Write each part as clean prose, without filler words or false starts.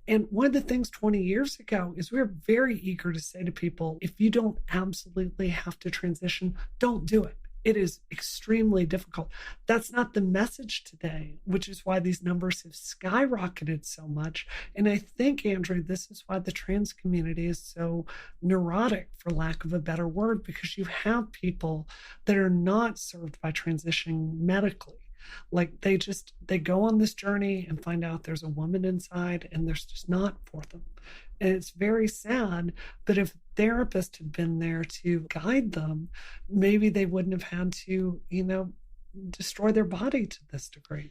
And one of the things 20 years ago is we were very eager to say to people, if you don't absolutely have to transition, don't do it. It is extremely difficult. That's not the message today, which is why these numbers have skyrocketed so much. And I think, Andrew, this is why the trans community is so neurotic, for lack of a better word, because you have people that are not served by transitioning medically. Like they go on this journey and find out there's a woman inside and there's just not for them. And it's very sad, but if therapists had been there to guide them, maybe they wouldn't have had to, destroy their body to this degree.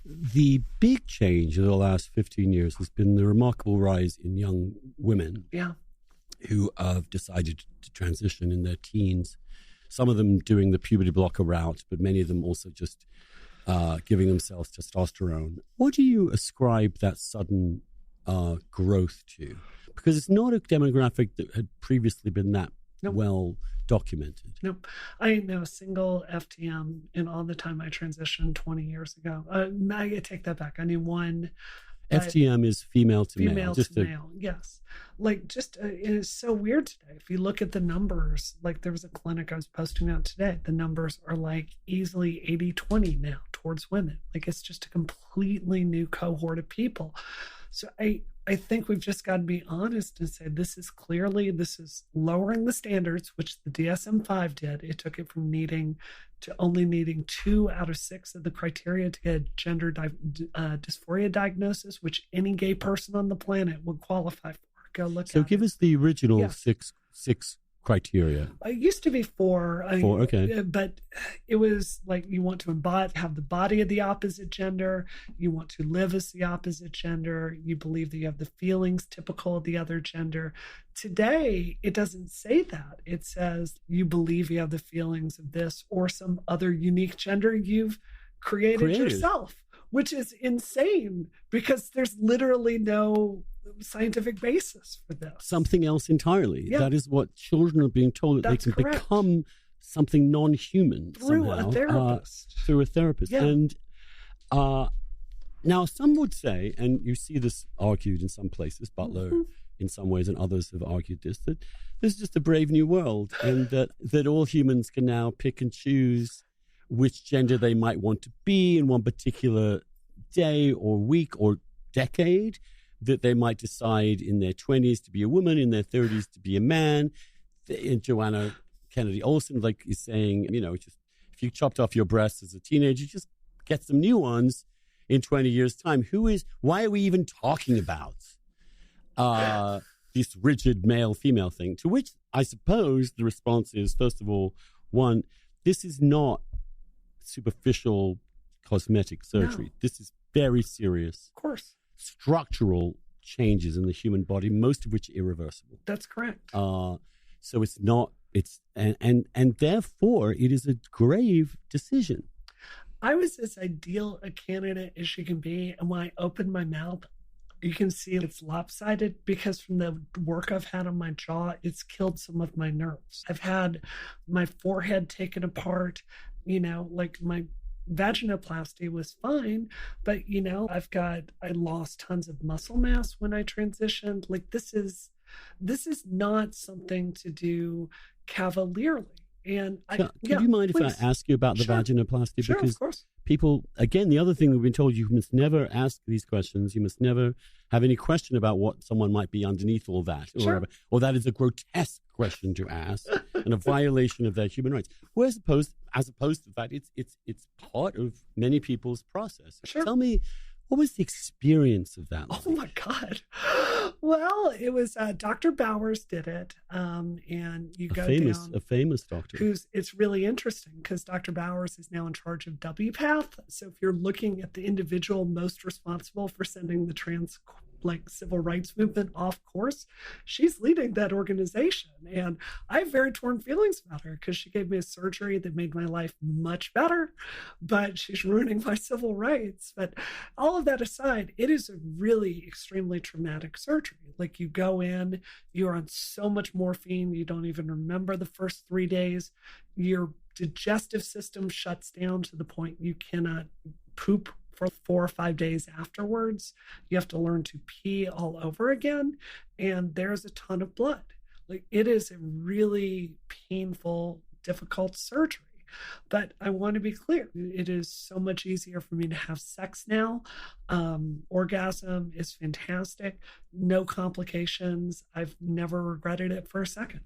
The big change in the last 15 years has been the remarkable rise in young women who have decided to transition in their teens. Some of them doing the puberty blocker route, but many of them also just giving themselves testosterone. What do you ascribe that sudden growth to? Because it's not a demographic that had previously been that well documented. Nope. I know a single FTM in all the time I transitioned 20 years ago. I take that back. I knew one. FTM is female to male. Female to male, yes. It is so weird today. If you look at the numbers, like there was a clinic I was posting out today, the numbers are like easily 80-20 now towards women. Like it's just a completely new cohort of people. So I think we've just got to be honest and say this is lowering the standards, which the DSM-5 did. It took it from only needing 2 out of 6 of the criteria to get a gender dysphoria diagnosis, which any gay person on the planet would qualify for. Go look at it. So give us the original six criteria. It used to be 4. 4, okay. But it was like you want to have the body of the opposite gender. You want to live as the opposite gender. You believe that you have the feelings typical of the other gender. Today, it doesn't say that. It says you believe you have the feelings of this or some other unique gender you've created yourself, which is insane because there's literally no scientific basis for this. Something else entirely. Yeah. That is what children are being told, that they can become something non-human through a therapist. Yeah. And now some would say, and you see this argued in some places, Butler in some ways and others have argued this, that this is just a brave new world and that all humans can now pick and choose which gender they might want to be in one particular day or week or decade, that they might decide in their 20s to be a woman, in their 30s to be a man. And Joanna Kennedy Olson, is saying, just if you chopped off your breasts as a teenager, just get some new ones in 20 years' time. Why are we even talking about this rigid male-female thing? To which I suppose the response is, first of all, one, this is not superficial cosmetic surgery. No. This is very serious. Of course. Structural changes in the human body, most of which are irreversible. That's correct. So and therefore it is a grave decision. I was as ideal a candidate as she can be, and when I opened my mouth, you can see it's lopsided because from the work I've had on my jaw, it's killed some of my nerves. I've had my forehead taken apart, my vaginoplasty was fine, but I lost tons of muscle mass when I transitioned. This is not something to do cavalierly. And do you mind if I ask you about the vaginoplasty? Sure, because of course. People, again, the other thing we've been told, you must never ask these questions. You must never have any question about what someone might be underneath all that, or whatever. Or that is a grotesque question to ask and a violation of their human rights. As opposed to that, it's part of many people's process. Sure. Tell me, what was the experience of that like? Oh my God. Well, it was Dr. Bowers did it. And you go down. A famous doctor. It's really interesting because Dr. Bowers is now in charge of WPATH. So if you're looking at the individual most responsible for sending the trans civil rights movement off course, she's leading that organization. And I have very torn feelings about her because she gave me a surgery that made my life much better, but she's ruining my civil rights. But all of that aside, it is a really extremely traumatic surgery. You go in, you're on so much morphine, you don't even remember the first 3 days. Your digestive system shuts down to the point you cannot poop for 4 or 5 days afterwards. You have to learn to pee all over again. And there's a ton of blood. Like, it is a really painful, difficult surgery. But I want to be clear, it is so much easier for me to have sex now. Orgasm is fantastic. No complications. I've never regretted it for a second.